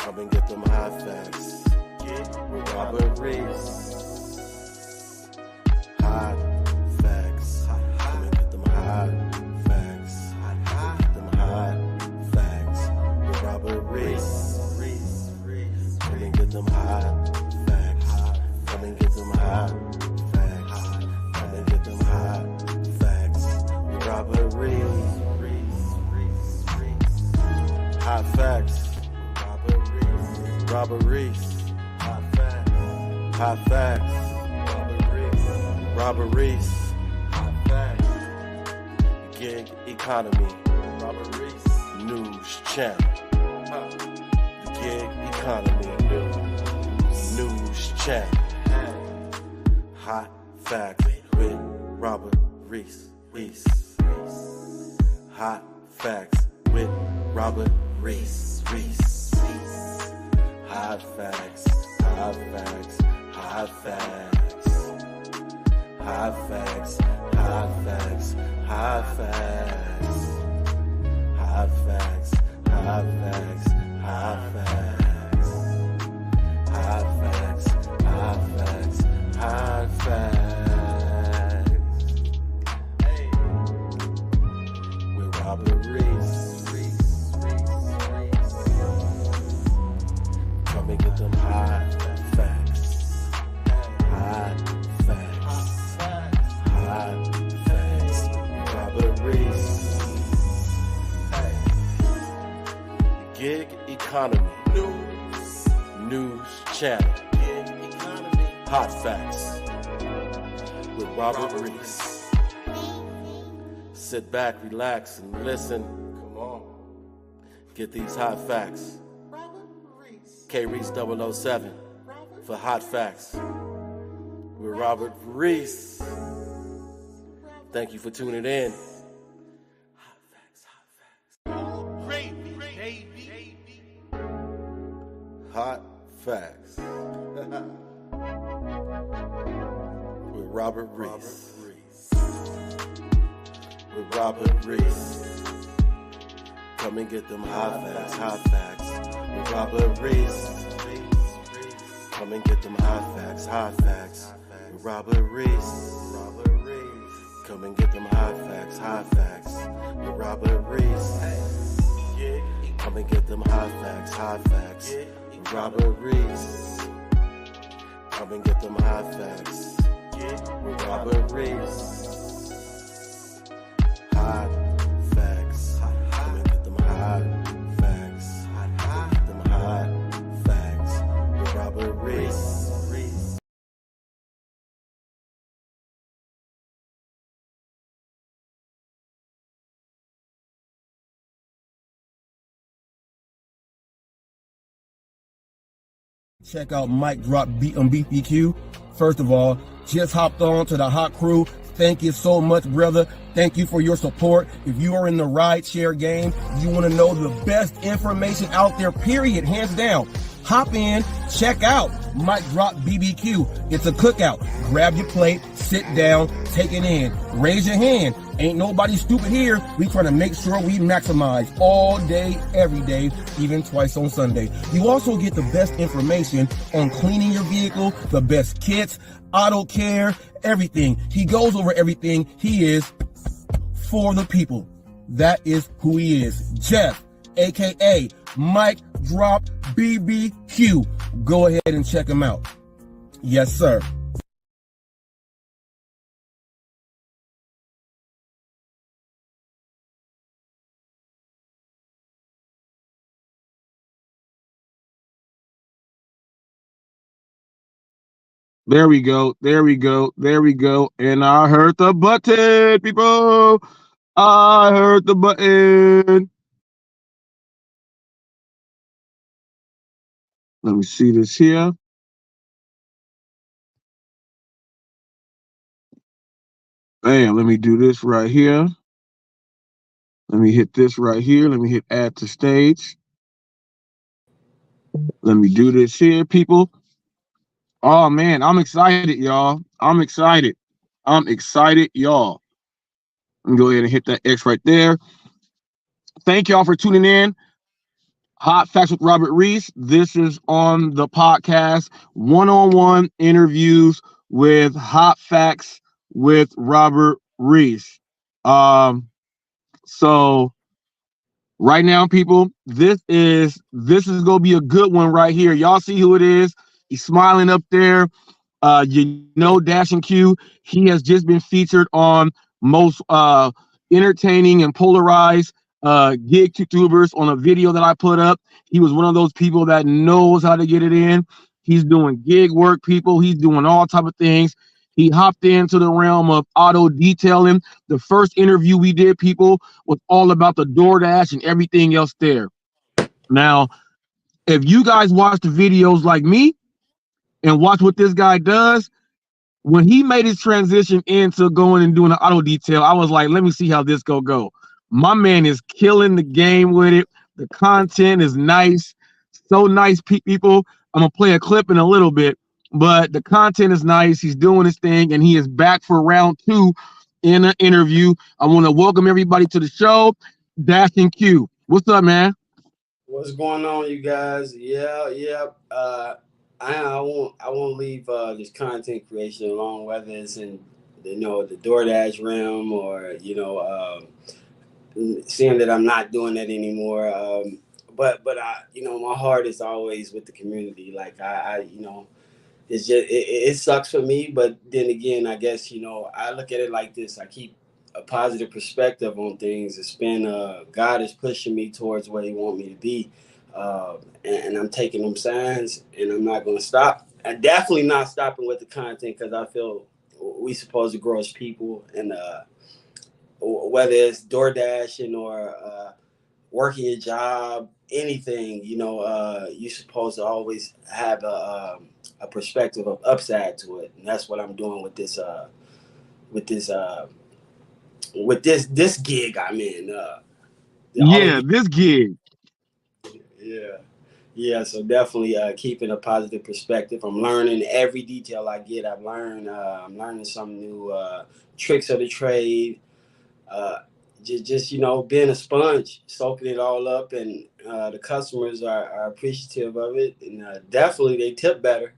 Come and get them hot facts. With Robert Reese. Hot facts. Come and get them hot facts. Them hot facts. With Robert Reese. Come and get them hot facts. Come and get them hot facts. Come and get them hot facts. With Robert Reese. Hot facts. Robert Reese. Hot facts. Hot facts. Robert Reese. Hot facts. Gig economy. Robert Reese. News channel. Gig economy. News channel. Hot facts with Robert Reese. Hot facts with Robert Reese. Hot facts, hot facts, hot facts. Hot facts, hot facts, hot facts. Hot facts, hot facts, hot facts. Hot facts, hot facts, hot facts. Hey, with Robert Reese. Come and get them hot facts. Hot facts. Hot facts. Robert Reese. Gig economy. News channel. Hot facts. With Robert Reese. Sit back, relax, and listen. Come on. Get these hot facts. K-Reese 007 for Hot Facts with Robert Reese. Thank you for tuning in. Hot facts, hot facts. Hot facts with Robert Reese. With Robert Reese. Come and get them hot facts, hot facts. With Robert Reese. Come and get them hot facts, hot facts. With Robert Reese. Come and get them hot facts, hot facts. With Robert Reese. Come and get them hot facts, hot facts. With Robert Reese. Come and get them hot facts. With Robert Reese. Hot facts. Come and get them hot facts. Hot facts with Robert Reese. Check out Mike Drop Beat on BPQ. First of all, just hopped on to the Hot Crew. Thank you so much, brother. Thank you for your support. If you are in the rideshare game, you want to know the best information out there, period, hands down. Hop in, check out Mike Drop BBQ. It's a cookout. Grab your plate, sit down, take it in. Raise your hand. Ain't nobody stupid here. We trying to make sure we maximize all day, every day, even twice on Sunday. You also get the best information on cleaning your vehicle, the best kits, auto care, everything. He goes over everything. He is for the people. That is who he is. Jeff, aka Mike Drop BBQ. Go ahead and check him out. Yes, sir. There we go. There we go. There we go. And I heard the button, people. I heard the button. Let me see this here. Bam, let me do this right here. Let me hit this right here. Let me hit add to stage. Let me do this here, people. Oh, man, I'm excited, y'all. I'm excited. I'm excited, y'all. Let me go ahead and hit that X right there. Thank y'all for tuning in. Hot Facts with Robert Reese. This is on the podcast, one-on-one interviews with Hot Facts with Robert Reese. So right now, people, this is gonna be a good one right here. Y'all see who it is? He's smiling up there. You know DashinQ. He has just been featured on most entertaining and polarized gig YouTubers on a video that I put up. He was one of those people that knows how to get it in. He's doing gig work, people. He's doing all type of things. He hopped into the realm of auto detailing. The first interview we did, people, was all about the DoorDash and everything else there. Now, if you guys watch the videos like me and watch what this guy does, when he made his transition into going and doing the auto detail, I was like, let me see how this go. My man is killing the game with it. The content is nice. So nice, people. I'm going to play a clip in a little bit, but the content is nice. He's doing his thing, and he is back for round 2 in an interview. I want to welcome everybody to the show. DashinQ. What's up, man? What's going on, you guys? Yeah. I won't leave this content creation alone, whether it's in the DoorDash realm or seeing that I'm not doing that anymore. But I my heart is always with the community. Like I it's just it sucks for me, but then again, I guess I look at it like this. I keep a positive perspective on things. It's been God is pushing me towards where He want me to be, and I'm taking them signs, and I'm not going to stop. I'm definitely not stopping with the content because I feel we supposed to grow as people, and whether it's DoorDashing or working your job, anything, you're supposed to always have a perspective of upside to it, and that's what I'm doing with this this gig I'm in. This gig. Yeah. So definitely keeping a positive perspective. I'm learning every detail I get. I'm learning some new tricks of the trade. Just being a sponge, soaking it all up, and the customers are appreciative of it, and definitely they tip better.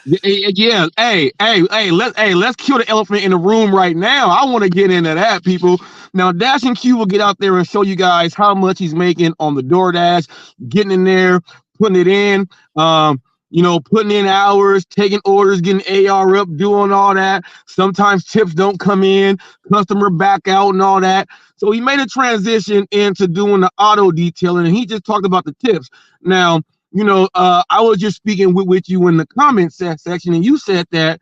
Yeah. Let's kill the elephant in the room right now. I want to get into that, people. Now, DashinQ will get out there and show you guys how much he's making on the DoorDash, getting in there, putting it in, putting in hours, taking orders, getting AR up, doing all that. Sometimes tips don't come in, customer back out and all that. So he made a transition into doing the auto detailing, and he just talked about the tips. Now, I was just speaking with you in the comments section, and you said that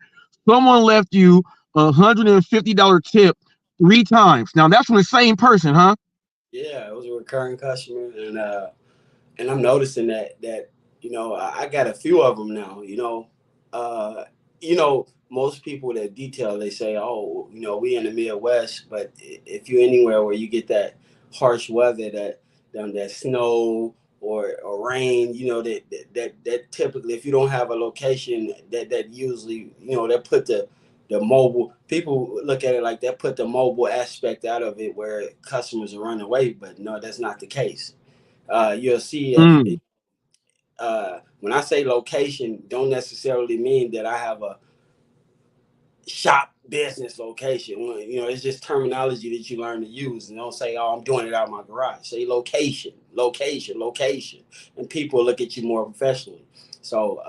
someone left you $150 tip 3 times. Now that's from the same person, huh? Yeah, it was a recurring customer, and I'm noticing that I got a few of them now. Most people that detail, they say, oh, we in the Midwest, but if you're anywhere where you get that harsh weather, that snow or rain, that typically, if you don't have a location, that usually, that put the mobile, people look at it like that, put the mobile aspect out of it where customers are running away, but no, that's not the case. You'll see when I say location, don't necessarily mean that I have a shop business location. It's just terminology that you learn to use, and don't say, oh, I'm doing it out of my garage. Say location, and people look at you more professionally. So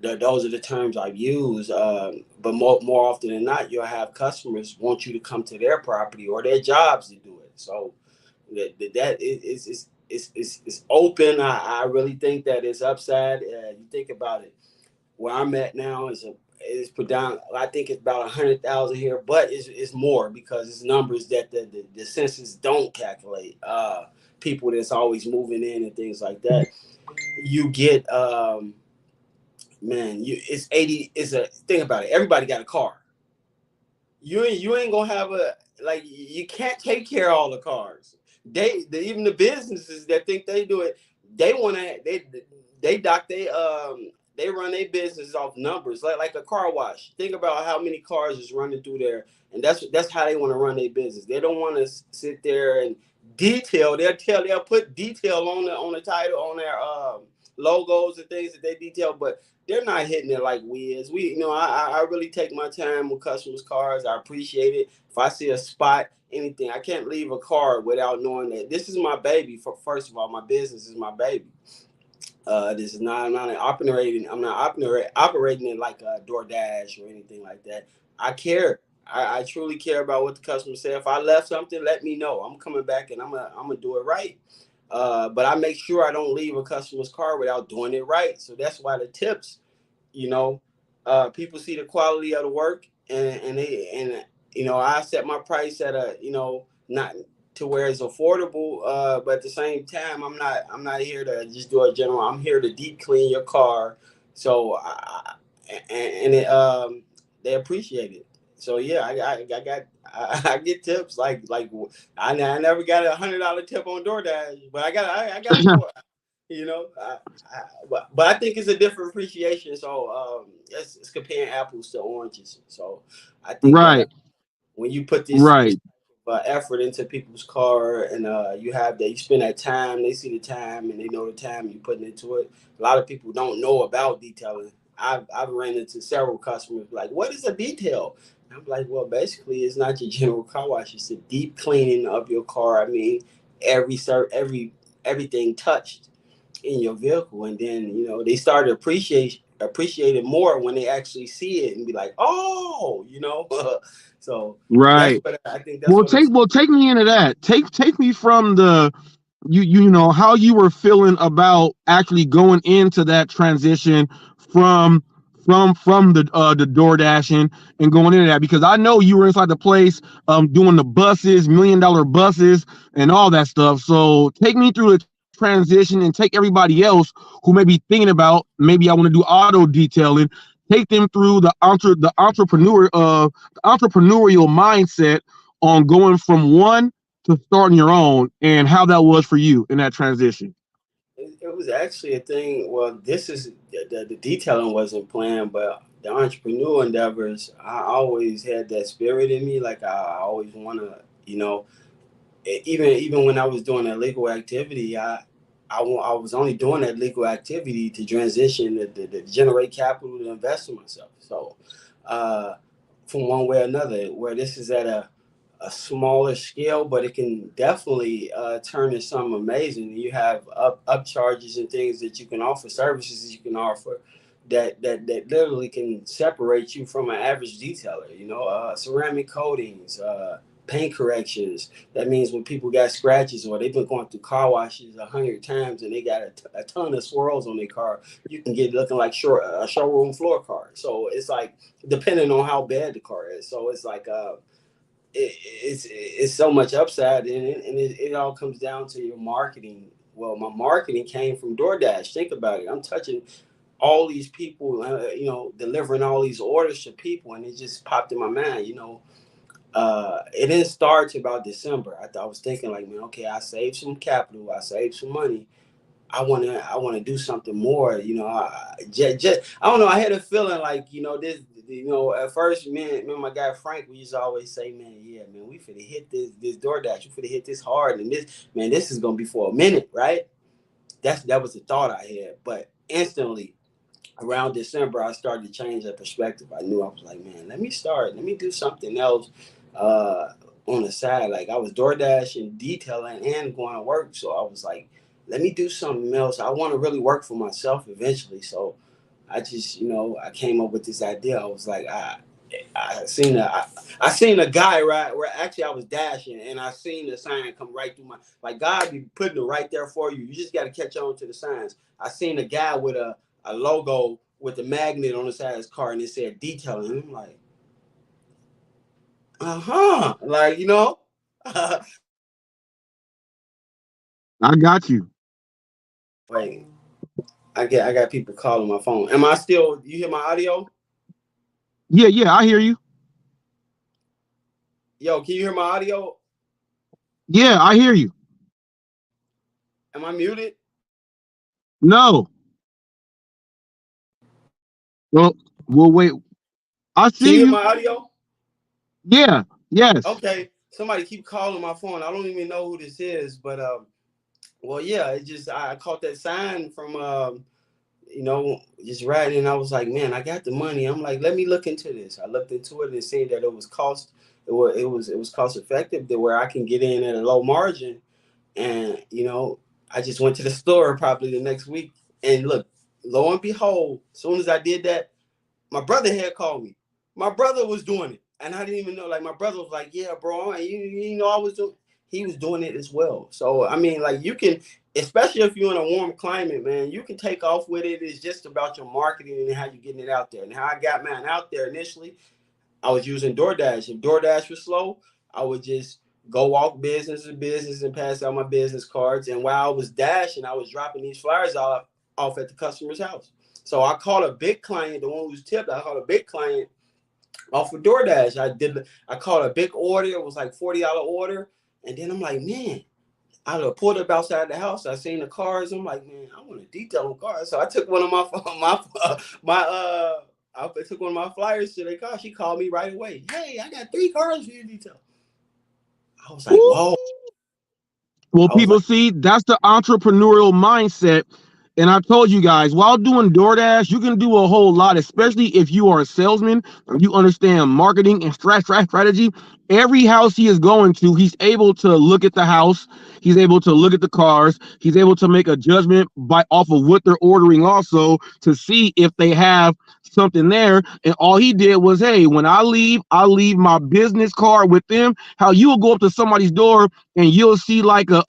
those are the terms I use, but more often than not, you'll have customers want you to come to their property or their jobs to do it. So that is open. I really think that it's upside. You think about it. Where I'm at now is put down. I think it's about 100,000 here, but it's more because it's numbers that the census don't calculate. People that's always moving in and things like that. You get it's 80. It's a thing about it. Everybody got a car. You ain't gonna have you can't take care of all the cars. Even the businesses that think they do it, they run their business off numbers, like a car wash. Think about how many cars is running through there, and that's how they want to run their business. They don't want to sit there and detail. They'll put detail on the title, on their logos and things that they detail, but they're not hitting it like we is. We, I really take my time with customers' cars. I appreciate it. If I see a spot, anything, I can't leave a car without knowing that this is my baby. For first of all, my business is my baby. This is not, I'm not operating. I'm not operating it like a DoorDash or anything like that. I care. I truly care about what the customer said. If I left something, let me know. I'm coming back and I'm gonna do it right. But I make sure I don't leave a customer's car without doing it right. So that's why the tips, you know, people see the quality of the work, and I set my price at a, not to where it's affordable, but at the same time, I'm not here to just do a general. I'm here to deep clean your car, so and it they appreciate it. So yeah, I get tips like I never got $100 tip on DoorDash, but I got it for you know. But I think it's a different appreciation. So it's comparing apples to oranges. So I think that Right, when you put this right, effort into people's car, and you spend that time, they see the time and they know the time you putting into it. A lot of people don't know about detailing. I've ran into several customers like, what is a detail? And I'm like, well, basically it's not your general car wash, it's a deep cleaning of your car. I mean, everything touched in your vehicle, and then they start to appreciate it more when they actually see it and be like, oh, so that's right. what I think. That's what it's. Take me into that. Take me from the you know how you were feeling about actually going into that transition from the door dashing and going into that, because I know you were inside the place doing the buses, $1 million buses and all that stuff. So take me through the transition and take everybody else who may be thinking about, maybe I want to do auto detailing, take them through the entrepreneurial mindset on going from one to starting your own, and how that was for you in that transition. It was actually a thing. Well, this is the detailing wasn't planned, but the entrepreneur endeavors, I always had that spirit in me. Like I always want to, even when I was doing that legal activity, I was only doing that legal activity to transition, to generate capital to invest in myself. So, uh, from one way or another, where this is at a smaller scale, but it can definitely turn into something amazing. You have up charges and things that you can offer, services that you can offer, that literally can separate you from an average detailer. Ceramic coatings, paint corrections. That means when people got scratches or they've been going through car washes 100 times and they got a ton of swirls on their car, you can get looking like a showroom floor car. So it's like, depending on how bad the car is. So it's like it's so much upside in it, and it all comes down to your marketing. Well, my marketing came from DoorDash. Think about it. I'm touching all these people, delivering all these orders to people, and it just popped in my mind. It didn't start to about December. I was thinking like, man, okay, I saved some capital, I saved some money. I wanna do something more. I don't know. I had a feeling like this. At first, me and my guy Frank, we used to always say, man, yeah, man, we finna hit this DoorDash. We finna hit this hard, and this is gonna be for a minute, right? That was the thought I had. But instantly, around December, I started to change that perspective. I knew, I was like, man, let me do something else uh, on the side. Like I was DoorDash and detailing and going to work. So I was like, let me do something else. I want to really work for myself eventually. So I just, I came up with this idea. I was like, I seen a guy right where actually I was dashing and I seen the sign come right through like God be putting it right there for you. You just got to catch on to the signs. I seen a guy with a logo with a magnet on the side of his car and it said detailing. And I'm like, like, I got you. wait, I got people calling my phone. Am I still, you hear my audio? Yeah, I hear you. Yo, can you hear my audio? Yeah, I hear you. Am I muted? No. Well, we'll wait. I Can you see hear you. my audio? Yeah. Yes. Okay. somebody keep calling my phone. I don't even know who this is, but well, yeah, it just I caught that sign from just riding, and I was like, man, I got the money. I'm like, let me look into this. I looked into it and seen that it was cost effective to where I can get in at a low margin, and I just went to the store probably the next week, and look, lo and behold, as soon as I did that, my brother had called me. My brother was doing it, and I didn't even know. Like my brother was like, "Yeah, bro, you know I was doing." He was doing it as well. So I mean, like you can, especially if you're in a warm climate, man, you can take off with it. It's just about your marketing and how you getting it out there. And how I got mine out there initially, I was using DoorDash. If DoorDash was slow, I would just go walk business to business and pass out my business cards. And while I was dashing, I was dropping these flyers off at the customer's house. So I called a big client, the one who's tipped. I called a big client off of DoorDash. I called a big order. It was like $40 order. And then I'm like, man, I pulled up outside the house. I seen the cars. I'm like, man, I want to detail them cars. So I took one of I took one of my flyers to their car. She called me right away. Hey, I got 3 cars for you to detail. I was like, whoa. Well, people, see, that's the entrepreneurial mindset. And I told you guys, while doing DoorDash, you can do a whole lot, especially if you are a salesman and you understand marketing and strategy. Every house he is going to, he's able to look at the house. He's able to look at the cars. He's able to make a judgment off of what they're ordering also to see if they have something there. And all he did was, hey, when I leave my business card with them. How you will go up to somebody's door and you'll see like a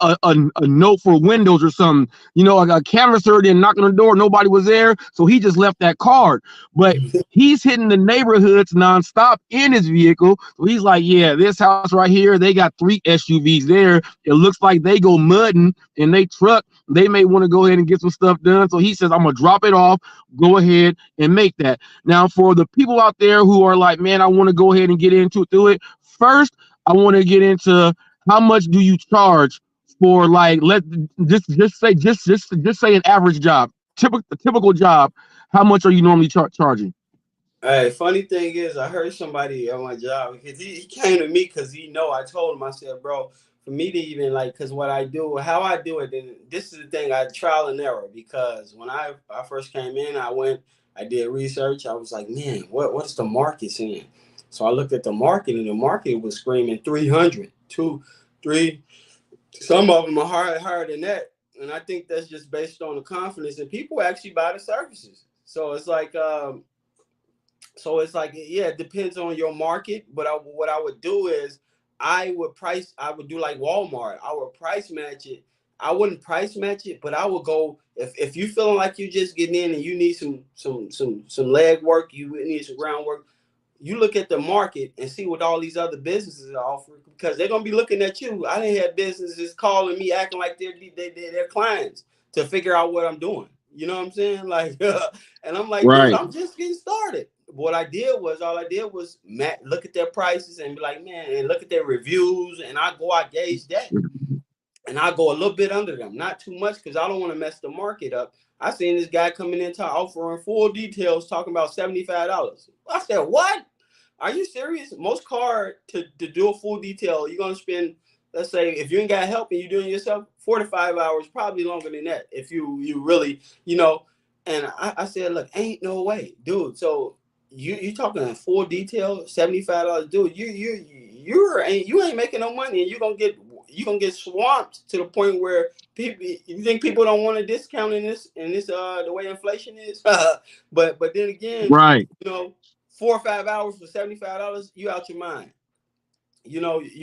note for windows or something, like a canvasser didn't knock on the door, nobody was there, so he just left that card. But he's hitting the neighborhoods nonstop in his vehicle. So he's like, yeah, this house right here, they got 3 SUVs there. It looks like they go mudding and they truck. They may want to go ahead and get some stuff done. So he says, I'm gonna drop it off, go ahead and make that. Now, for the people out there who are like, man, I want to go ahead and get into it. First, I want to get into how much do you charge for, like, just say an average job, typical job. How much are you normally charging? Hey, funny thing is, I heard somebody at my job because he came to me because I told him, I said, bro, for me to even because how I do it, and this is the thing, I trial and error, because when I first came in, I did research. I was like, man, what's the market saying? So I looked at the market, and the market was screaming 300, 2, 3. Some of them are higher than that. And I think that's just based on the confidence, and people actually buy the services. So it's like, yeah, it depends on your market. But what I would do is I would do like Walmart. I would price match it. I wouldn't price match it, but I would go, if you feeling like you just getting in and you need some leg work, you need some groundwork, you look at the market and see what all these other businesses are offering, because they're gonna be looking at you. I didn't have businesses calling me acting like they're clients to figure out what I'm doing. You know what I'm saying? Like, and I'm like, right, dude, I'm just getting started. All I did was look at their prices and be like, man, and look at their reviews, and I gauge that, and I go a little bit under them, not too much, because I don't want to mess the market up. I seen this guy coming in offering full details, talking about $75. I said, what? Are you serious? Most car to do a full detail, you're gonna spend, let's say, if you ain't got help and you're doing it yourself, 4 to 5 hours, probably longer than that. If you really, And I said, look, ain't no way, dude. So you talking a full detail, $75, dude. You ain't making no money, and you're gonna get swamped to the point where you think people don't want a discount in this the way inflation is. but then again, right. 4 or 5 hours for $75, you out your mind. You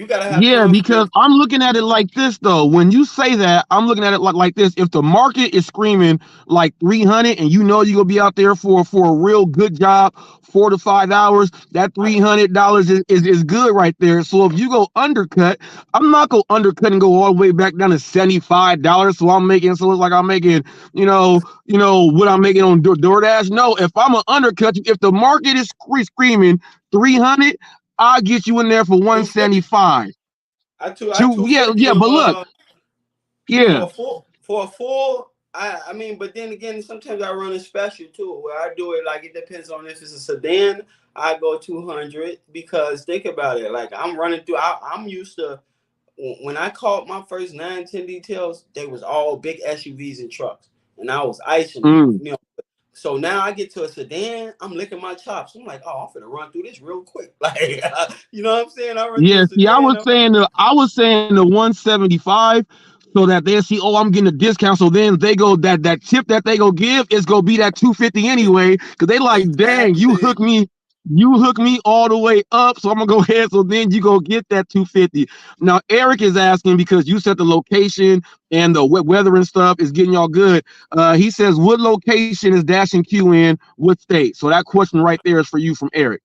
gotta have Yeah, confidence. because I'm looking at it like this, though. When you say that, I'm looking at it like this. If the market is screaming like 300, and you're gonna be out there for a real good job, 4 to 5 hours, that $300 is good right there. So if you go undercut, I'm not gonna undercut and go all the way back down to $75. So it's like I'm making, what I'm making on DoorDash. No, if I'm an undercut, if the market is screaming 300. I'll get you in there for 175. I 250 but look, yeah. For a full I mean, but then again, sometimes I run a special too, where I do it like it depends on if it's a sedan. I go 200 because think about it. Like I'm running through. I'm used to when I caught my first 9, 10 details. They was all big SUVs and trucks, and I was icing them. Mm. You know. So now I get to a sedan. I'm licking my chops. I'm like, oh, I'm finna run through this real quick. Like, you know what I'm saying? I run through a Yeah, see, sedan. I was saying the 175 so that they see, oh, I'm getting a discount. So then they go that tip that they go give is gonna be that 250 anyway. Cause they like, dang, Exactly. you hook me all the way up. So I'm gonna go ahead. So then you go get that 250. Now Eric is asking because you said the location and the weather and stuff is getting y'all good. He says, what location is DashinQ in? What state? So that question right there is for you from Eric.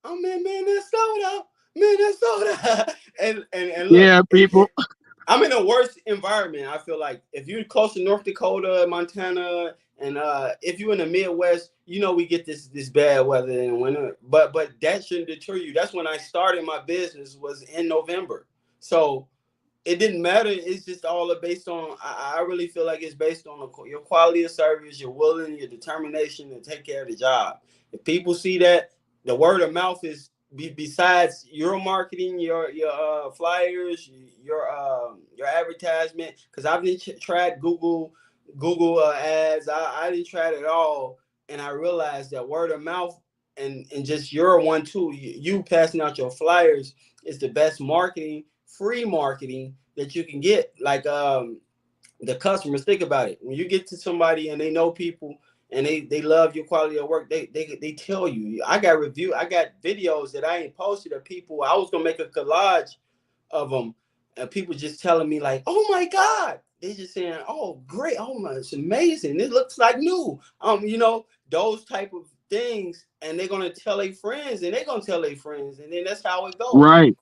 I'm in Minnesota, Minnesota. And look, Yeah, people. I'm in a worse environment. I feel like if you're close to North Dakota, Montana, and if you're in the Midwest, you know we get this bad weather in the winter. But that shouldn't deter you. That's when I started my business was in November. So it didn't matter. It's just all based on. I really feel like it's based on your quality of service, your willing, your determination to take care of the job. If people see that, the word of mouth is besides your marketing, your flyers, your advertisement. Because I've been tried Google ads. I didn't try it all, and I realized that word of mouth and just your one too. You passing out your flyers is the best marketing, free marketing that you can get. Like the customers, think about it. When you get to somebody and they know people and they love your quality of work, they tell you. I got videos that I ain't posted of people. I was gonna make a collage of them, and people just telling me like, "Oh my God!" They just saying, "Oh great, oh my, it's amazing. It looks like new." You know those type of things, and they're gonna tell their friends, and they're gonna tell their friends, and then that's how it goes. Right.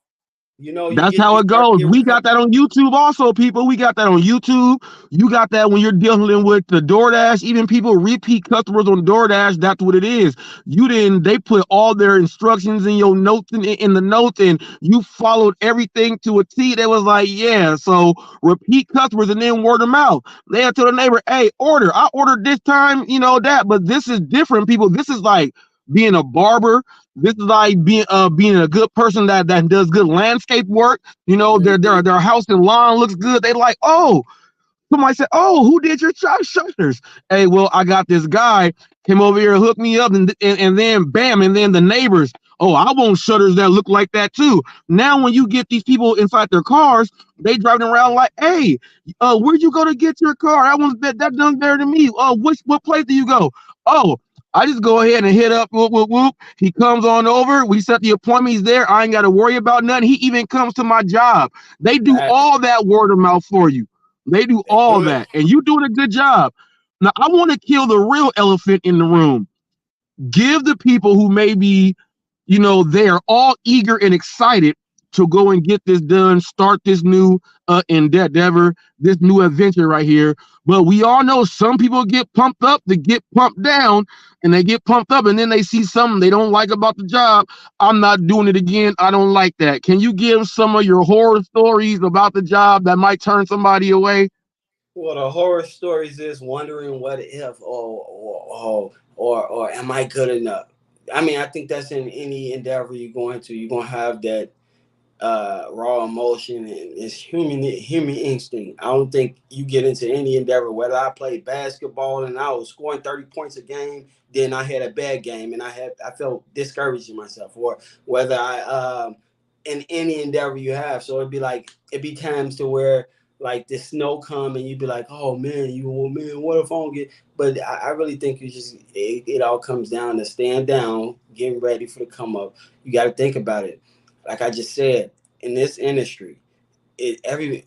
You know, That's you how it start to goes. get We got that on YouTube also, people. We got that on YouTube. You got that when you're dealing with the DoorDash, even people repeat customers on DoorDash. That's what it is. They put all their instructions in your notes in the notes, and you followed everything to a T. They was like, yeah. So repeat customers and then word of mouth. They tell the neighbor, hey, order. I ordered this time, that, but this is different, people. This is like being a barber. This is like being a good person that does good landscape work. Their house and lawn looks good. They like, oh, somebody said, oh, who did your shutters? Hey, well, I got this guy came over here, hooked me up, and then bam, and then the neighbors, oh, I want shutters that look like that too. Now, when you get these people inside their cars, they driving around like, hey, where'd you go to get your car? That done better than me. Oh, what place do you go? Oh, I just go ahead and hit up, whoop, whoop, whoop. He comes on over. We set the appointment. He's there. I ain't got to worry about nothing. He even comes to my job. They do right. all that word of mouth for you. They do They all do it. that, and you doing a good job. Now, I want to kill the real elephant in the room. Give the people who maybe, they are all eager and excited to go and get this done, start this new endeavor, this new adventure right here. But we all know some people get pumped up, they get pumped down, and they get pumped up, and then they see something they don't like about the job. I'm not doing it again. I don't like that. Can you give some of your horror stories about the job that might turn somebody away? Well, the horror stories is wondering what if or am I good enough? I mean, I think that's in any endeavor you're going to. You're gonna have that raw emotion and it's human instinct. I don't think you get into any endeavor. Whether I played basketball and I was scoring 30 points a game, then I had a bad game and I felt discouraged in myself, or whether I in any endeavor you have. So it'd be times to where like the snow come and you'd be like, oh man, what if I don't get? But I really think it all comes down to stand down, getting ready for the come up. You got to think about it. Like I just said, in this industry,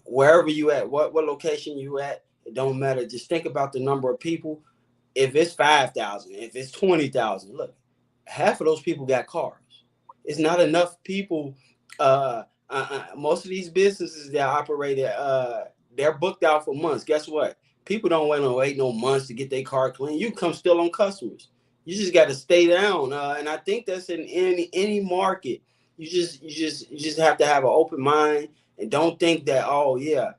wherever you at, what location you at, it don't matter. Just think about the number of people. If it's 5,000, if it's 20,000, look, half of those people got cars. It's not enough people. Most of these businesses that operate, they're booked out for months. Guess what? People don't wait no months to get their car clean. You come still on customers. You just got to stay down. And I think that's in any market. You just have to have an open mind and don't think that, oh yeah,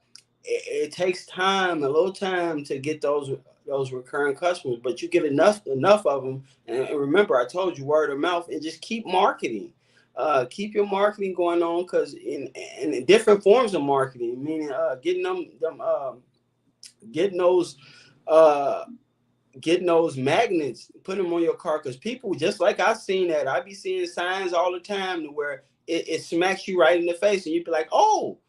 it takes time, a little time to get those recurring customers, but you get enough of them. And remember, I told you word of mouth, and just keep marketing. Keep your marketing going on, because in different forms of marketing, meaning getting them getting those uh getting those magnets, put them on your car, because people, just like I seen that, I be seeing signs all the time to where it smacks you right in the face, and you be like, oh,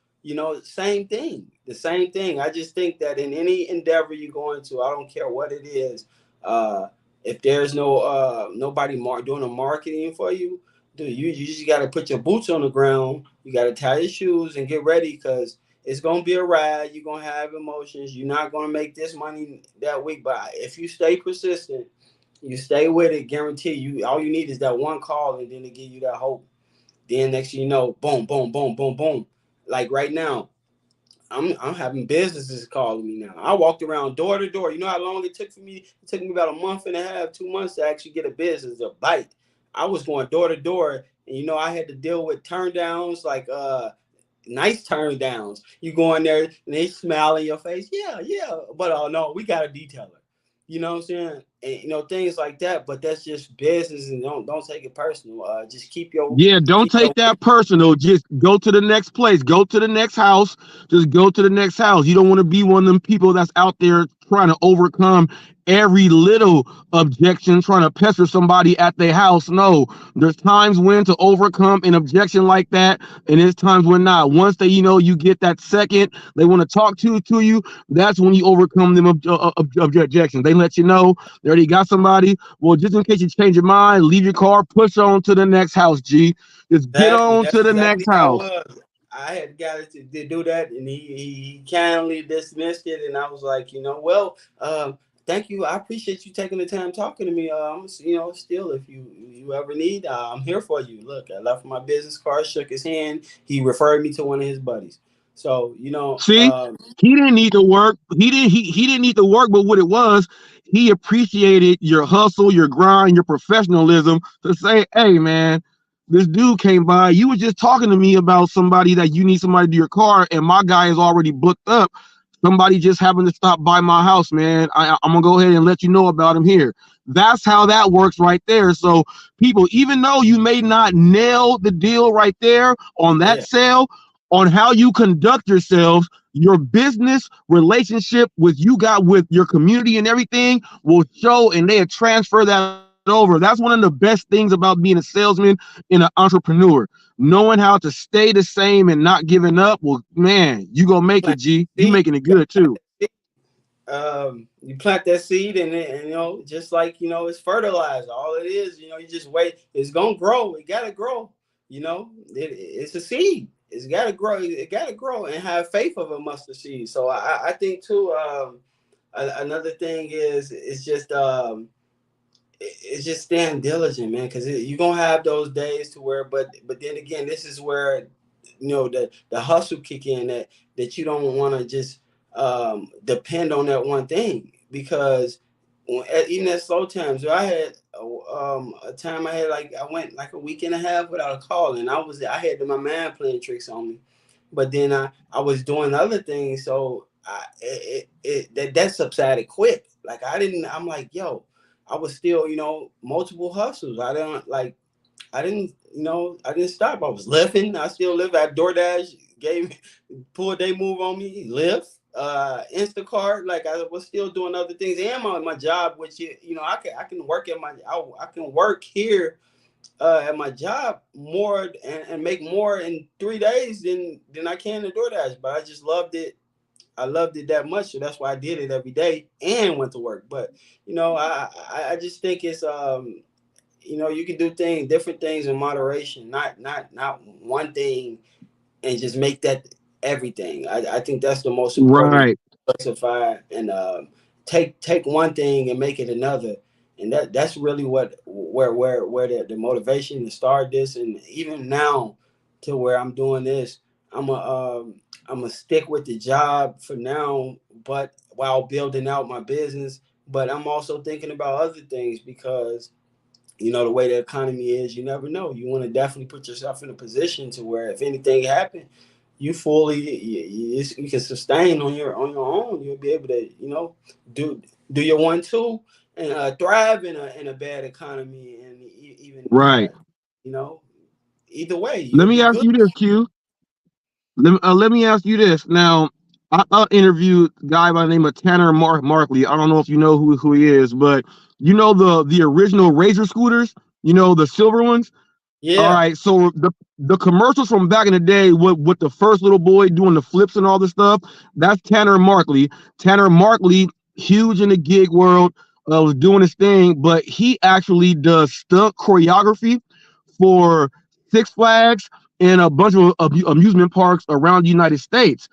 same thing, the same thing. I just think that in any endeavor you go into, I don't care what it is, uh, if there's nobody doing the marketing for you, dude, you just got to put your boots on the ground. You got to tie your shoes and get ready, because it's gonna be a ride. You're gonna have emotions. You're not gonna make this money that week, but if you stay persistent, you stay with it. Guarantee you, all you need is that one call, and then to give you that hope. Then next thing you know, boom, boom, boom, boom, boom. Like right now, I'm having businesses calling me now. I walked around door to door. You know how long it took for me? It took me about a month and a half, 2 months to actually get a business, a bite. I was going door to door, and I had to deal with turn downs, like nice turn downs. You go in there and they smile in your face. Yeah, yeah. But oh no, we got a detailer. You know what I'm saying? And things like that. But that's just business, and don't take it personal. Just Yeah, don't keep your take that personal. Just go to the next place. Go to the next house. Just go to the next house. You don't want to be one of them people that's out there trying to overcome every little objection, trying to pester somebody at their house. No, there's times when to overcome an objection like that, and there's times when not. Once they, you get that second, they want to talk to you. That's when you overcome them objections. They let you know they already got somebody. Well, just in case you change your mind, leave your car, push on to the next house. G, just get exactly. on That's to the next exactly how it house. was. I had got it to do that, and he kindly dismissed it, and I was like, well, thank you. I appreciate you taking the time talking to me. Still, if you ever need, I'm here for you. Look, I left my business card, shook his hand. He referred me to one of his buddies. So, See, he didn't need to work. He didn't need to work, but what it was, he appreciated your hustle, your grind, your professionalism to say, hey man, this dude came by. You were just talking to me about somebody that you need somebody to do your car, and my guy is already booked up. Somebody just happened to stop by my house, man. I'm gonna go ahead and let you know about him here. That's how that works right there. So people, even though you may not nail the deal right there on that yeah, sale, on how you conduct yourselves, your business relationship with you got with your community and everything will show, and they transfer that over. That's one of the best things about being a salesman and an entrepreneur. Knowing how to stay the same and not giving up. Well, man, you gonna make it, plant G. You seed. making it good too. You plant that seed, and just like it's fertilizer. All it is, you just wait. It's gonna grow. It gotta grow. It's a seed. It's gotta grow. It gotta grow, and have faith of a mustard seed. So I think too. Another thing is it's just it's just staying diligent, man, because you're gonna have those days to where, but then again, this is where the hustle kick in, that you don't want to just depend on that one thing, because even at slow times, so I had a time, I went like a week and a half without a call, and I had my mind playing tricks on me, but then I was doing other things, so that subsided quick. Like I'm like, yo, I was still, multiple hustles. I didn't stop. I was living. I still live at DoorDash, pulled they move on me, Lyft, Instacart. Like, I was still doing other things, and my job, which I can work at I can work here at my job more, and make more in 3 days than I can at DoorDash. But I just loved it. I loved it that much, so that's why I did it every day and went to work. But I just think it's you can do different things in moderation, not one thing, and just make that everything. I think that's the most important. Right. Diversify, and take one thing and make it another, and that's really where the motivation to start this, and even now to where I'm doing this. I'm gonna stick with the job for now, but while building out my business. But I'm also thinking about other things, because the way the economy is, you never know. You want to definitely put yourself in a position to where if anything happened, you can sustain on your own. You'll be able to, do your 1-2 and thrive in a bad economy, and even Right. you know either way Let you'll me be ask good. you this, Q. Let me ask you this. Now, I interviewed a guy by the name of Tanner Markley. I don't know if you know who he is, but you know the original Razor scooters, the silver ones. All Yeah, right, so the commercials from back in the day with the first little boy doing the flips and all this stuff, that's Tanner Markley. Tanner Markley, huge in the gig world, was doing his thing, but he actually does stunt choreography for Six Flags and a bunch of amusement parks around the United States.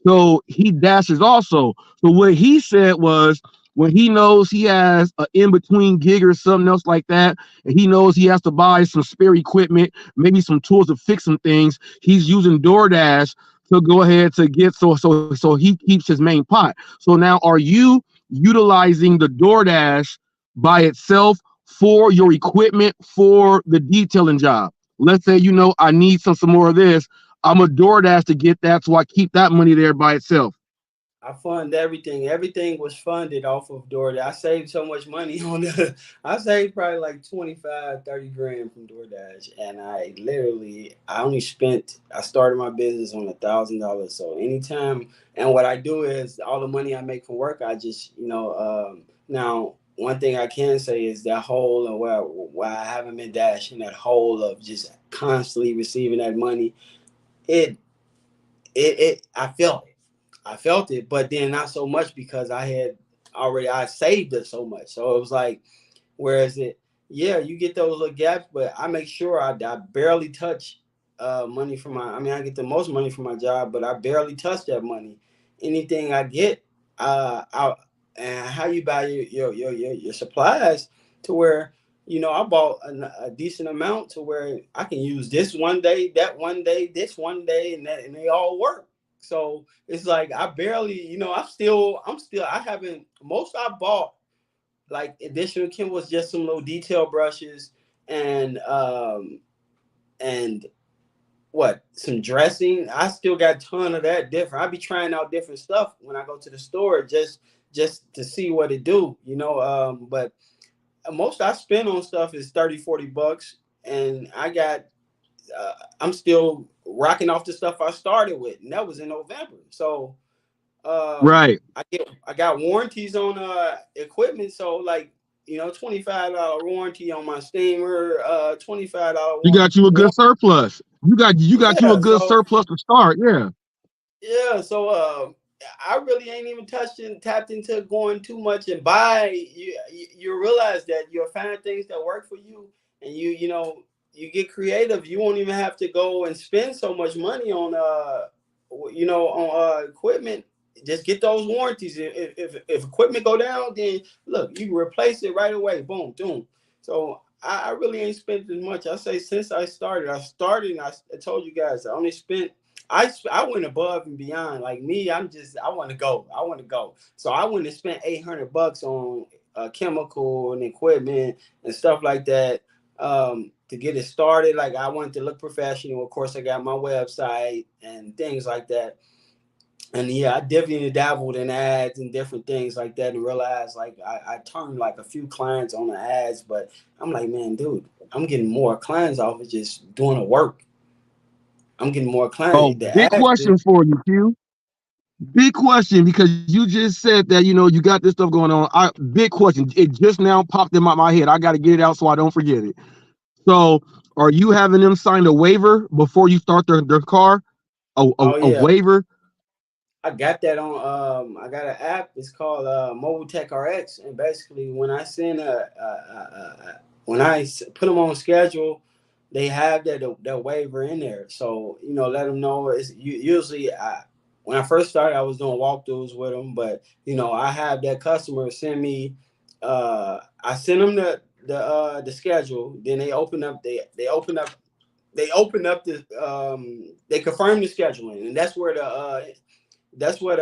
So he dashes also. So what he said was when he knows he has an in-between gig or something else like that, and he knows he has to buy some spare equipment, maybe some tools to fix some things, he's using DoorDash to go ahead to get so he keeps his main pot. So now are you utilizing the DoorDash by itself for your equipment for the detailing job? Let's say I need some more of this. I'm a DoorDash to get that, so I keep that money there by itself. I fund everything. Everything was funded off of DoorDash. I saved so much money on the. I saved probably like 25, 30 grand from DoorDash, and I only spent. I started my business on $1,000. So anytime, and what I do is all the money I make from work, I just now. One thing I can say is that hole of where I haven't been dashing, that hole of just constantly receiving that money. It I felt it. I felt it, but then not so much because I saved it so much. So it was like, whereas yeah, you get those little gaps, but I make sure I barely touch money from my. I mean, I get the most money from my job, but I barely touch that money. Anything I get, I and how you buy your supplies to where I bought a decent amount to where I can use this one day, that one day, this one day, and they all work. So it's like I barely, I haven't. Most I bought like DashinQ was just some little detail brushes and what some dressing. I still got a ton of that different. I be trying out different stuff when I go to the store just to see what it do, but most I spend on stuff is 30, 40 bucks, and I'm still rocking off the stuff I started with, and that was in November. So Right. I got warranties on equipment, so like $25 warranty on my steamer, $25 You got you a good warranty. surplus. You got you a Yeah, good so surplus to start. Yeah. I really ain't even tapped into going too much and buy. You realize that you'll find things that work for you, and you get creative. You won't even have to go and spend so much money on equipment. Just get those warranties. If equipment go down, then look, you can replace it right away. Boom, boom. So I really ain't spent as much. I say since I started. And I told you guys I only spent. I went above and beyond. Like me, I want to go. I want to go. So I went and spent $800 on chemical and equipment and stuff like that to get it started. Like I wanted to look professional. Of course, I got my website and things like that. And yeah, I definitely dabbled in ads and different things like that, and realized like I turned like a few clients on the ads, but I'm like, man, dude, I'm getting more clients off of just doing the work. I'm getting more Oh, clients. The big ads, question for you, Q. Big question because you just said that you got this stuff going on. Big question. It just now popped in my head. I got to get it out so I don't forget it. So, are you having them sign a waiver before you start their car? oh A yeah, waiver? I got that on. I got an app. It's called Mobile Tech RX, and basically, when I send when put them on schedule, they have that waiver in there. So let them know. It's usually when I first started, I was doing walkthroughs with them, but I have that customer send me. I send them the schedule. Then they confirm the scheduling, and that's where the that's where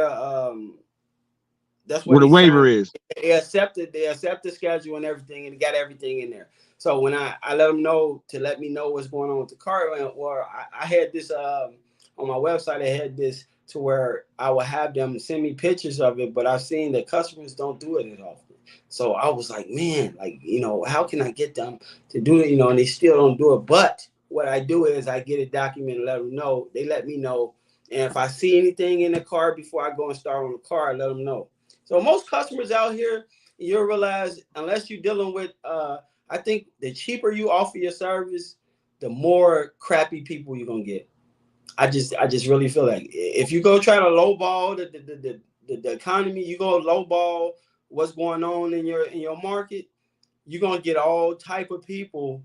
Where the they waiver sign. is? They accept the schedule and everything, and got everything in there. So when I let them know to let me know what's going on with the car, or I had this on my website, I had this to where I would have them send me pictures of it, but I've seen that customers don't do it as often. So I was like, man, like, how can I get them to do it? And they still don't do it. But what I do is I get it documented, let them know. They let me know. And if I see anything in the car before I go and start on the car, I let them know. So most customers out here, you'll realize, unless you're dealing with, I think the cheaper you offer your service, the more crappy people you're gonna get. I just really feel like if you go try to lowball the economy, you go lowball what's going on in your market, you're gonna get all type of people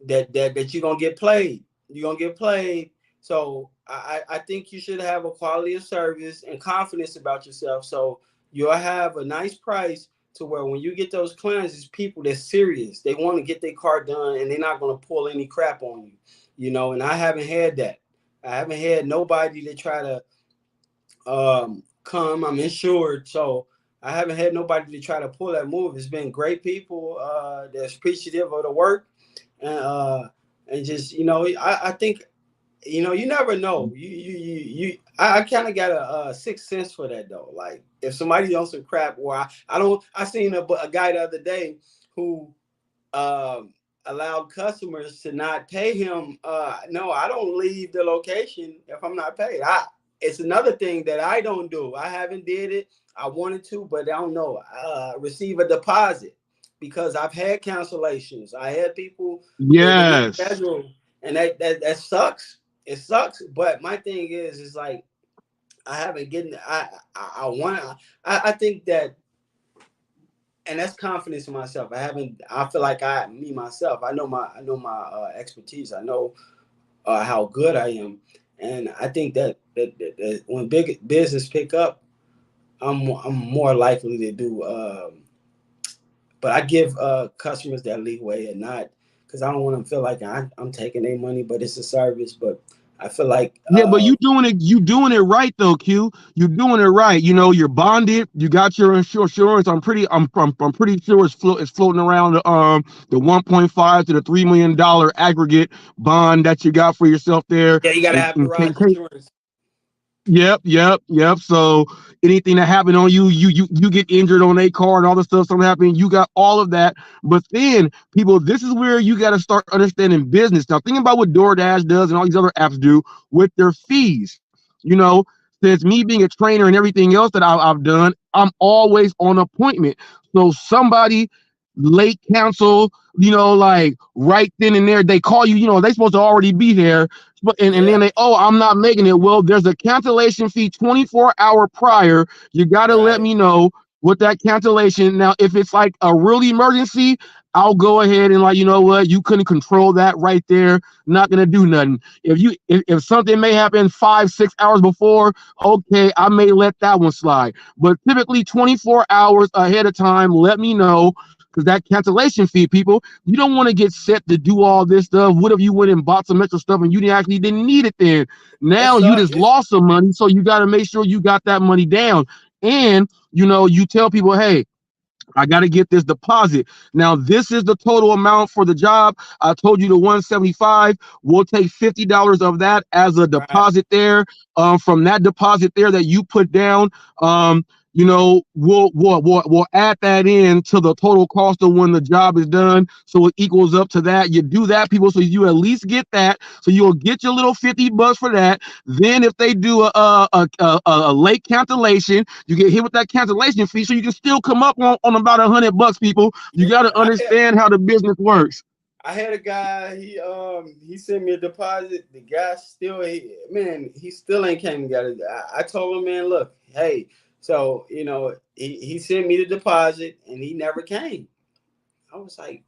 that you're gonna get played. You're gonna get played. So I think you should have a quality of service and confidence about yourself. So you'll have a nice price to where when you get those clients, it's people that's serious. They want to get their car done and they're not gonna pull any crap on you. And I haven't had that. I haven't had nobody to try to come. I'm insured, so I haven't had nobody to try to pull that move. It's been great people that's appreciative of the work, and just I think you never know. I kind of got a sixth sense for that though. Like if somebody on some crap, or I seen a guy the other day who allowed customers to not pay him. No, I don't leave the location if I'm not paid. It's another thing that I don't do. I haven't did it. I wanted to, but I don't know. Receive a deposit because I've had cancellations. I had people schedule, and that sucks. It sucks. But my thing is like I haven't getting. I think that. And that's confidence in myself. I feel like myself. I know my expertise. I know how good I am, and I think that when big business pick up, I'm more likely to do. But I give customers that leeway and not because I don't want them to feel like I'm taking their money, but it's a service. But I feel like but you doing it right though, Q. You doing it right. You're bonded. You got your insurance. I'm pretty sure it's floating around the 1.5 to the $3 million aggregate bond that you got for yourself there. Yeah, you gotta have garage insurance. Yep. So anything that happened on you get injured on a car and all the stuff, something happening, you got all of that. But then people, this is where you got to start understanding business. Now, think about what DoorDash does and all these other apps do with their fees. Since me being a trainer and everything else that I've done, I'm always on appointment. So somebody late cancel, like right then and there, they call you, they supposed to already be there. But and then I'm not making it. Well, there's a cancellation fee 24-hour prior. You got to let me know what that cancellation. Now, if it's like a real emergency, I'll go ahead and like, you know what, you couldn't control that right there. Not gonna do nothing. If something may happen 5-6 hours before, okay, I may let that one slide. But typically 24 hours ahead of time, let me know. Because that cancellation fee, people, you don't want to get set to do all this stuff. What if you went and bought some extra stuff and you didn't need it then? Now you just lost some money, so you got to make sure you got that money down. And, you tell people, hey, I got to get this deposit. Now, this is the total amount for the job. I told you the 175. We'll take $50 of that as a deposit there. From that deposit there that you put down, we'll add that in to the total cost of when the job is done. So it equals up to that. You do that, people, so you at least get that. So you'll get your little $50 for that. Then if they do a late cancellation, you get hit with that cancellation fee. So you can still come up on about $100, people. You got to understand how the business works. I had a guy, he sent me a deposit. The guy he still ain't came and got it. I told him, man, look, hey, so, he sent me the deposit and he never came. I was like,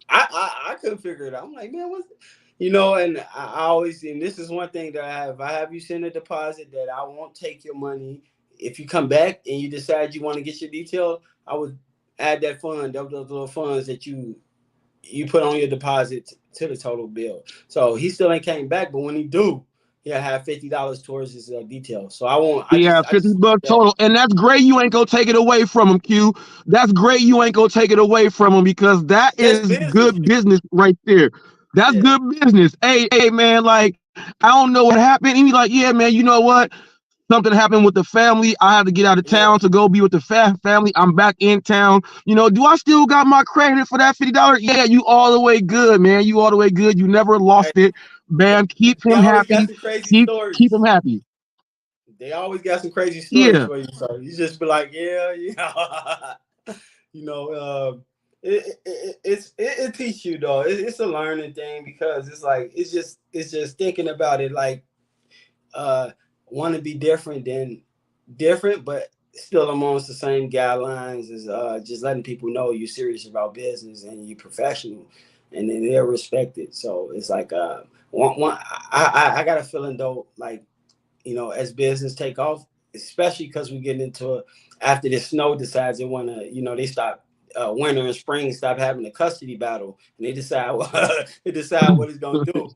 I couldn't figure it out. I'm like, man, what's and I always, and this is one thing that I have you send a deposit that I won't take your money. If you come back and you decide you want to get your detail, I would add that fund, those little funds that you put on your deposit to the total bill. So he still ain't came back, but when he do, he'll have $50 towards his details. So I won't. $50 total, and that's great. You ain't gonna take it away from him, Q. That's great. You ain't gonna take it away from him because that's is good business right there. That's good business. Hey, man, like I don't know what happened. And he's like, yeah, man, you know what? Something happened with the family. I had to get out of town to go be with the family. I'm back in town. Do I still got my credit for that $50? Yeah, you all the way good, man. You all the way good. You never lost it. Man, keep They him always got happy. some crazy Keep him stories. happy. They always got some crazy stories Yeah. for you. So you just be like, yeah. you know, it teach you though. It's a learning thing because it's like it's just thinking about it like want to be different, but still amongst the same guidelines as just letting people know you're serious about business and you're professional, and then they'll respect it. So it's like I got a feeling though, like as business take off, especially because we're getting into after the snow decides they want to, they stop winter and spring stop having a custody battle, and they decide they decide what it's gonna do.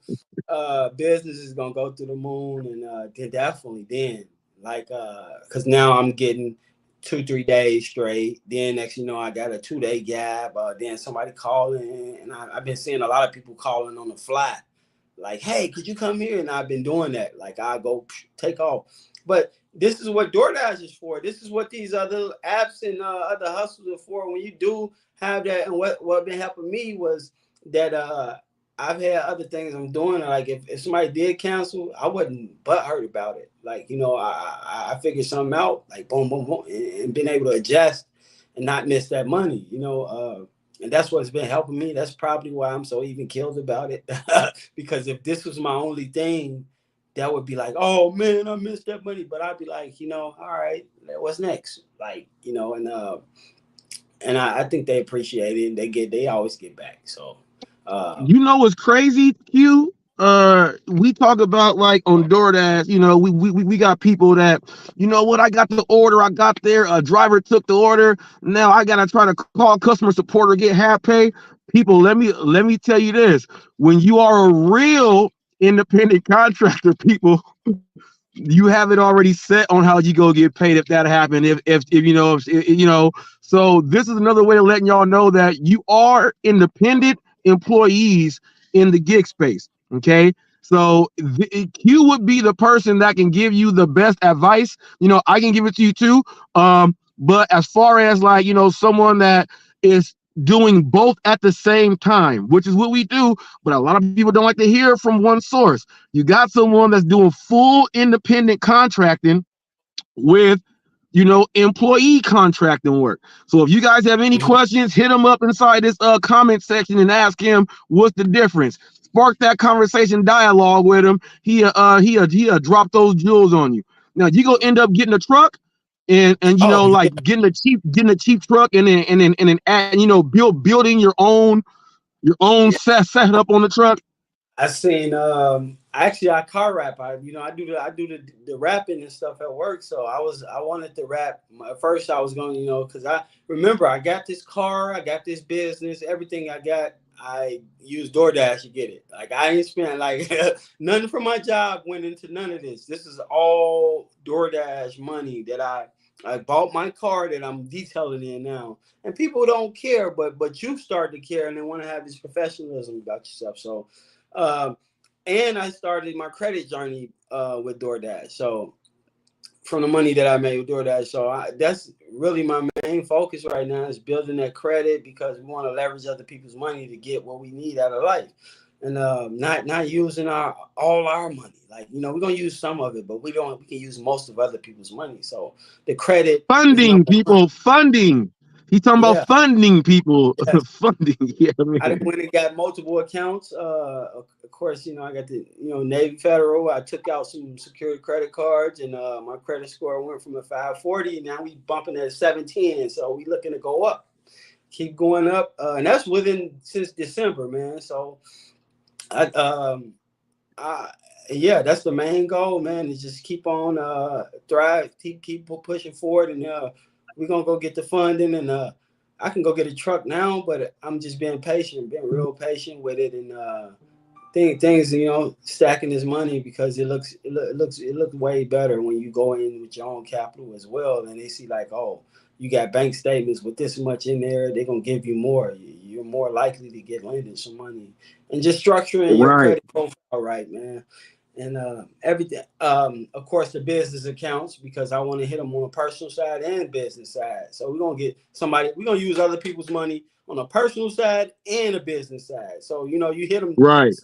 Business is gonna go through the moon, and then definitely then because now I'm getting 2-3 days straight. Then next, I got a 2-day gap. Then somebody calling, and I've been seeing a lot of people calling on the fly like, hey, could you come here? And I've been doing that. Like, I go take off. But this is what DoorDash is for. This is what these other apps and other hustles are for. When you do have that, and what been helping me was that I've had other things I'm doing. Like, if somebody did cancel, I wasn't butthurt about it. Like, I figured something out, like, boom, boom, boom, and been able to adjust and not miss that money, and that's what's been helping me. That's probably why I'm so even killed about it. Because if this was my only thing, that would be like, oh man, I missed that money. But I'd be like, all right, what's next? Like, and I think they appreciate it. And they always get back. So, What's crazy, Q? We talk about like on DoorDash, we got people that, what, I got the order, I got there, a driver took the order. Now I gotta try to call customer support or get half pay. People, let me tell you this: when you are a real independent contractor, people, you have it already set on how you go get paid if that happened. So this is another way of letting y'all know that you are independent employees in the gig space. Okay. So Q would be the person that can give you the best advice. I can give it to you too. But as far as like, someone that is doing both at the same time, which is what we do, but a lot of people don't like to hear from one source. You got someone that's doing full independent contracting with, employee contracting work. So if you guys have any questions, hit him up inside this comment section and ask him what's the difference. Spark that conversation dialogue with him. He'll drop those jewels on you. Now you gonna end up getting a truck and oh, like getting a cheap truck and then add, building your own yeah. set up on the truck. I seen actually I car rap. I do the rapping and stuff at work. So I wanted to rap. At first I was going, because I remember I got this car, I got this business, everything I got, I used DoorDash to get it. Like I didn't spend like nothing from my job went into none of this. This is all DoorDash money that I bought my car that I'm detailing in now. And people don't care, but you start to care and they want to have this professionalism about yourself. So and I started my credit journey with DoorDash. So from the money that I made with DoorDash, so that's really my main focus right now is building that credit because we want to leverage other people's money to get what we need out of life, and not using all our money. Like we're gonna use some of it, but we can use most of other people's money. So the credit Funding people, funding. He's talking about funding people. Yes. Funding. Yeah, I went and got multiple accounts. Of course, I got the Navy Federal. I took out some secured credit cards, and my credit score went from a 540. Now we bumping at 710. So we looking to go up, keep going up, and that's since December, man. So yeah, that's the main goal, man. Is just keep on thrive, keep pushing forward, and we're gonna go get the funding and. I can go get a truck now, but I'm just being patient, being real patient with it, and things stacking this money because it looks way better when you go in with your own capital as well, and they see like, oh, you got bank statements with this much in there, they're gonna give you more. You're more likely to get lended some money, and just structuring your credit profile right, man. and everything. Of course, the business accounts, because I want to hit them on the personal side and business side. So we're gonna get somebody. We're gonna use other people's money on a personal side and a business side. So you know, you hit them Right.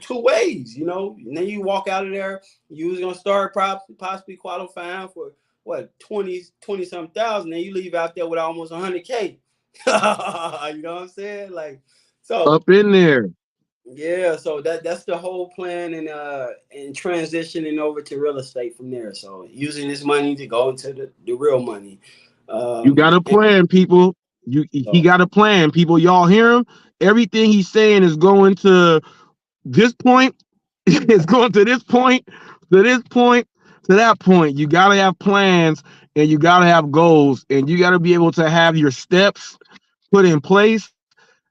two ways. You know, and then you walk out of there. You was gonna start possibly qualifying for what 20 some thousand, and you leave out there with almost 100K. You know what I'm saying? Like, so Up in there. yeah, so that's the whole plan, and transitioning over to real estate from there. So using this money to go into the real money. You got a And plan, people. He so, got a plan, people. Y'all hear him? Everything he's saying is going to this point. It's going to this point, to this point, to that point. You got to have plans and you got to have goals, and you got to be able to have your steps put in place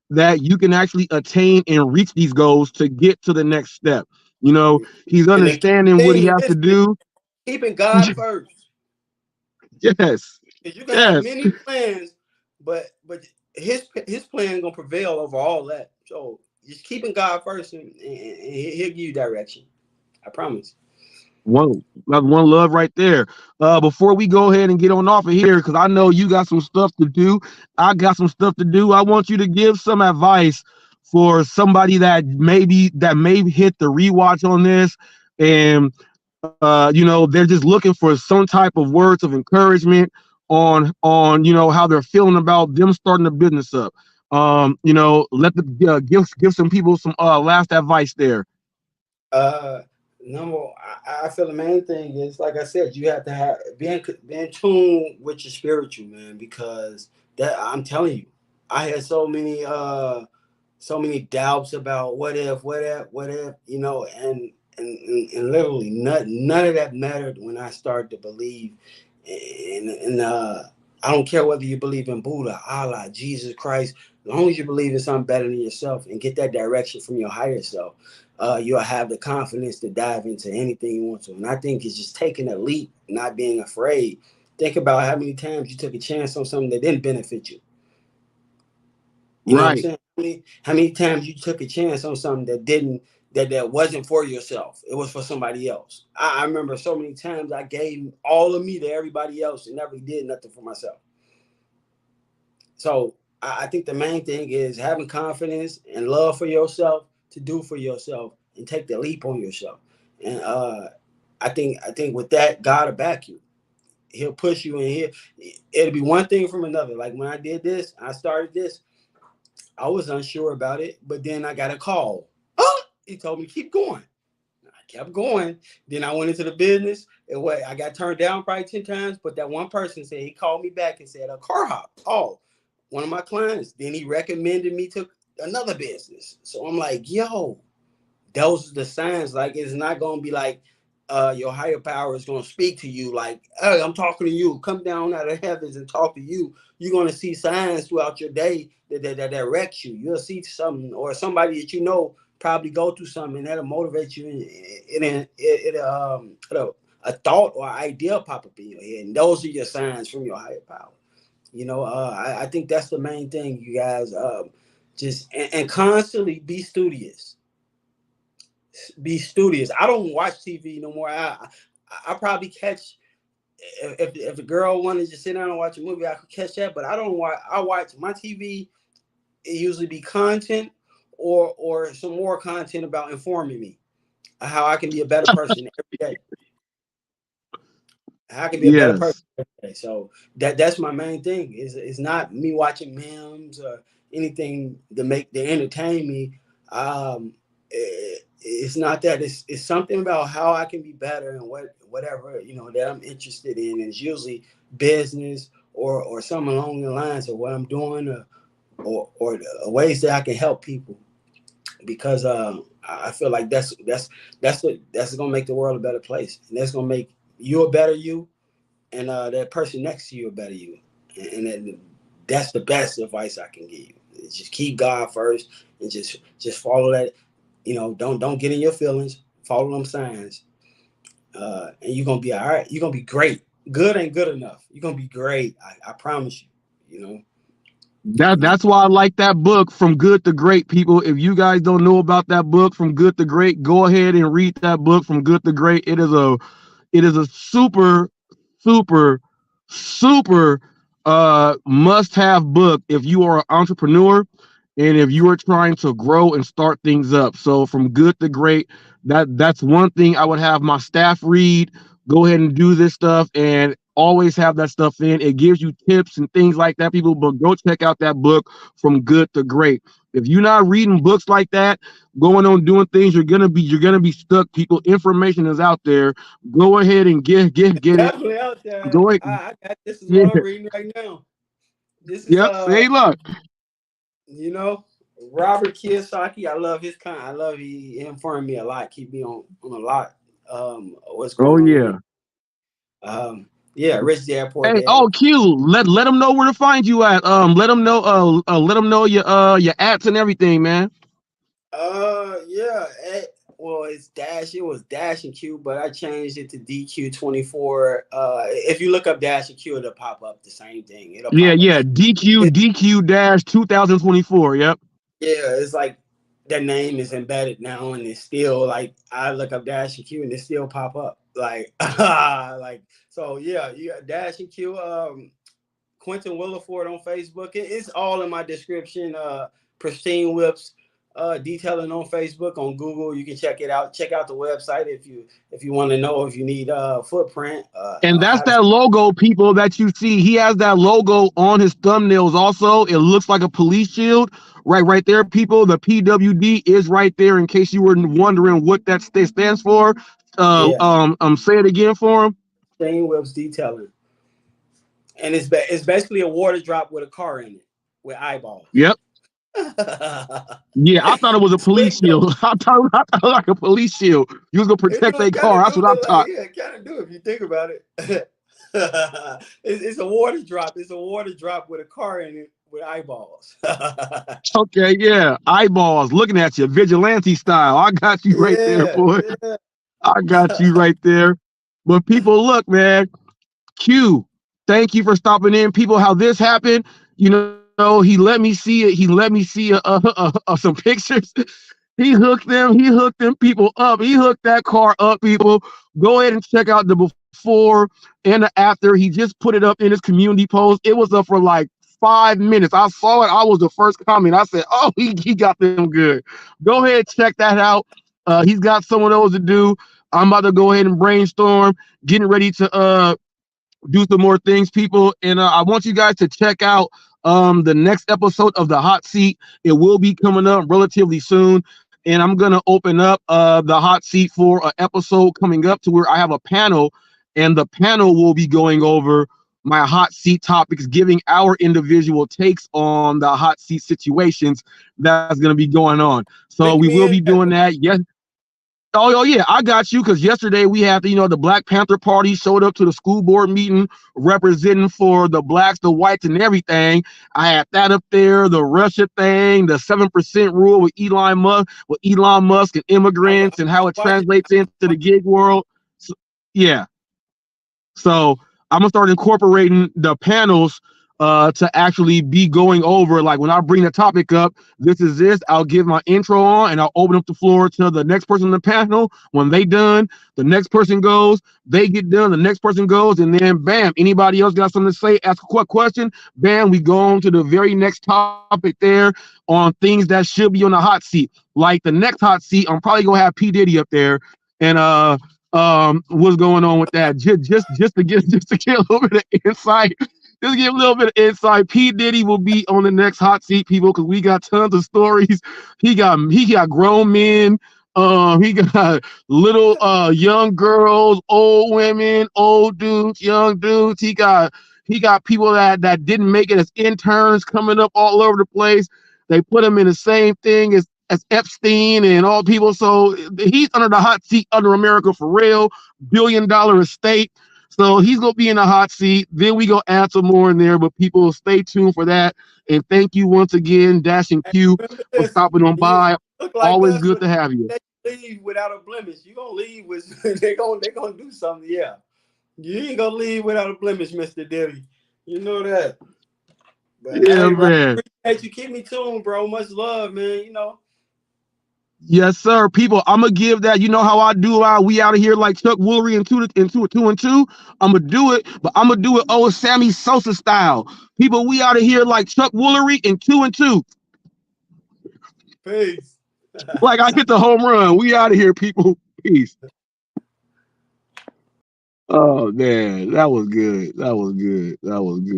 that you can actually attain and reach these goals to get to the next step. You know, he's and the key understanding what he thing has to is do. keeping God first. Yes, Because you can have yes. many plans, but his plan gonna prevail over all that. So just keeping God first, and he'll give you direction. I promise. One love right there. Before we go ahead and get on off of here, because I know you got some stuff to do, I got some stuff to do. I want you to give some advice for somebody that may hit the rewatch on this, and they're just looking for some type of words of encouragement on how they're feeling about them starting a business up. Let the give some people some last advice there. Uh, Number, I feel the main thing is, like I said, you have to have be in tune with your spiritual man, because that I'm telling you, I had so many doubts about what if, and literally none of that mattered when I started to believe, and I don't care whether you believe in Buddha, Allah, Jesus Christ, as long as you believe in something better than yourself and get that direction from your higher self, you'll have the confidence to dive into anything you want to. And I think it's just taking a leap, not being afraid. Think about how many times you took a chance on something that didn't benefit you. You know what I'm Right. saying? How many times you took a chance on something that wasn't for yourself? It was for somebody else. I remember so many times I gave all of me to everybody else and never did nothing for myself. So I think the main thing is having confidence and love for yourself to do for yourself and take the leap on yourself. And I think with that, God will back you. He'll push you, and it'll be one thing from another. Like when I did this, I started this. I was unsure about it, but then I got a call. Oh, he told me keep going. I kept going. Then I went into the business, and I got turned down probably 10 times. But that one person said, he called me back and said, a car hop. Oh, one of my clients. Then he recommended me to another business. So I'm like, yo, those are the signs. Like, it's not going to be like your higher power is going to speak to you like, hey, I'm talking to you. Come down out of heavens and talk to you. You're going to see signs throughout your day that direct you. You'll see something, or somebody that you know probably go through something, and that'll motivate you, and a thought or idea pop up in your head. And those are your signs from your higher power. I think that's the main thing, you guys. Just and constantly be studious. Be studious. I don't watch TV no more. I probably catch, if a girl wanted to sit down and watch a movie, I could catch that. But I don't watch. I watch my TV. It usually be content or some more content about informing me how I can be a better person every day. How I can be a better person Yes. every day. So that's my main thing. It's not me watching memes or anything to entertain me. It's not that. It's something about how I can be better, and whatever that I'm interested in. And it's usually business or something along the lines of what I'm doing, or ways that I can help people, because I feel like that's gonna make the world a better place, and that's gonna make you a better you, and that person next to you a better you, and that's the best advice I can give you. It's just keep God first, and just follow that. Don't get in your feelings. Follow them signs, and you're gonna be all right. You're gonna be great. Good ain't good enough. You're gonna be great. I promise you. That's why I like that book, From Good to Great. People, if you guys don't know about that book, From Good to Great, go ahead and read that book, From Good to Great. It is a super, super, super must-have book if you are an entrepreneur and if you are trying to grow and start things up. So From Good to Great, that's one thing I would have my staff read. Go ahead and do this stuff and always have that stuff in. It gives you tips and things like that, people, but go check out that book, From Good to Great. If you're not reading books like that, going on doing things, you're gonna be stuck, people. Information is out there. Go ahead and get it. Definitely out there. Go ahead. This is Yeah. what I'm reading right now. This is Yep. Say look. you know, Robert Kiyosaki. I love his kind. I love he informed me a lot. Keep me on a lot. What's Oh going on in yeah. yeah, Rich Dad Poor Hey, Dad. oh Q, let them know where to find you at. Let them know your apps and everything, man. Yeah. Well, it was DashinQ, but I changed it to DQ24. If you look up DashinQ, it'll pop up the same thing. It'll Yeah, pop up. yeah. DQ dash 2024. Yep. Yeah, it's like the name is embedded now, and it's still like I look up DashinQ and it still pop up. Like, like so. Yeah, you got DashinQ. Quentin Williford on Facebook. It's all in my description. Pristine Whips detailing on Facebook, on Google. You can check it out. Check out the website if you want to know if you need footprint. And that's How to that logo, people, that you see. He has that logo on his thumbnails also. It looks like a police shield. Right there, people. The PWD is right there in case you were wondering what that stands for. yeah, Say it again for him. Pristine Whips detailing, and it's basically a water drop with a car in it with eyeballs. Yep. Yeah, I thought it was a police Slick though. shield. I thought it was like a police shield. You was gonna It protect do their kind car. of That's do what I look like thought. kind of do if you think about it. It's a water drop. It's a water drop with a car in it with eyeballs. Okay, yeah. Eyeballs looking at you, vigilante style. I got you right there, Yeah, boy. yeah. I got you right there. But people, look, man. Q, thank you for stopping in. People, how this happened, he let me see it. He let me see some pictures. He hooked them people up. He hooked that car up, people. Go ahead and check out the before and the after. He just put it up in his community post. It was up for like 5 minutes. I saw it. I was the first comment. I said, oh, he got them good. Go ahead, check that out. He's got some of those to do. I'm about to go ahead and brainstorm, getting ready to do some more things, people. And I want you guys to check out the next episode of the Hot Seat. It will be coming up relatively soon. And I'm going to open up the Hot Seat for an episode coming up to where I have a panel, and the panel will be going over my hot seat topics, giving our individual takes on the hot seat situations that's going to be going on. So Link we me will in be that. doing that. Yes. Oh yeah, I got you. Because yesterday we had the Black Panther Party showed up to the school board meeting representing for the blacks, the whites, and everything. I had that up there, the Russia thing, the 7% rule with Elon Musk and immigrants and how it Watch it. translates into the gig world. So, yeah. So I'm gonna start incorporating the panels to actually be going over, like when I bring the topic up, this is this. I'll give my intro on and I'll open up the floor to the next person in the panel. When they done, the next person goes, they get done, the next person goes, and then bam, anybody else got something to say, ask a quick question, bam, we go on to the very next topic there on things that should be on the hot seat. Like the next hot seat, I'm probably gonna have P. Diddy up there and what's going on with that, just to get a little bit of insight. Just give a little bit of insight. P. Diddy will be on the next hot seat, people, because we got tons of stories. He got grown men. He got little young girls, old women, old dudes, young dudes. He got people that didn't make it as interns coming up all over the place. They put him in the same thing as Epstein and all people. So he's under the hot seat under America for real. $1 billion estate. So he's going to be in the hot seat. Then we go add some more in there, but people stay tuned for that. And thank you once again, DashinQ, Remember for this. stopping on You by. look like Always us, good but to have you. they leave without a blemish. You gonna leave with they gonna do something. Yeah, you ain't gonna leave without a blemish, Mr. Diddy. You know that. But Yeah, hey, bro, man. appreciate you. Keep me tuned, bro. Much love, man. You know. Yes, sir. People, I'm gonna give that. You know how I do. We out of here like Chuck Woolery and two and two. I'm gonna do it, but I'm gonna do it old Sammy Sosa style. People, we out of here like Chuck Woolery and 2 and 2. Peace. Like I hit the home run. We out of here, people. Peace. Oh man, that was good. That was good. That was good.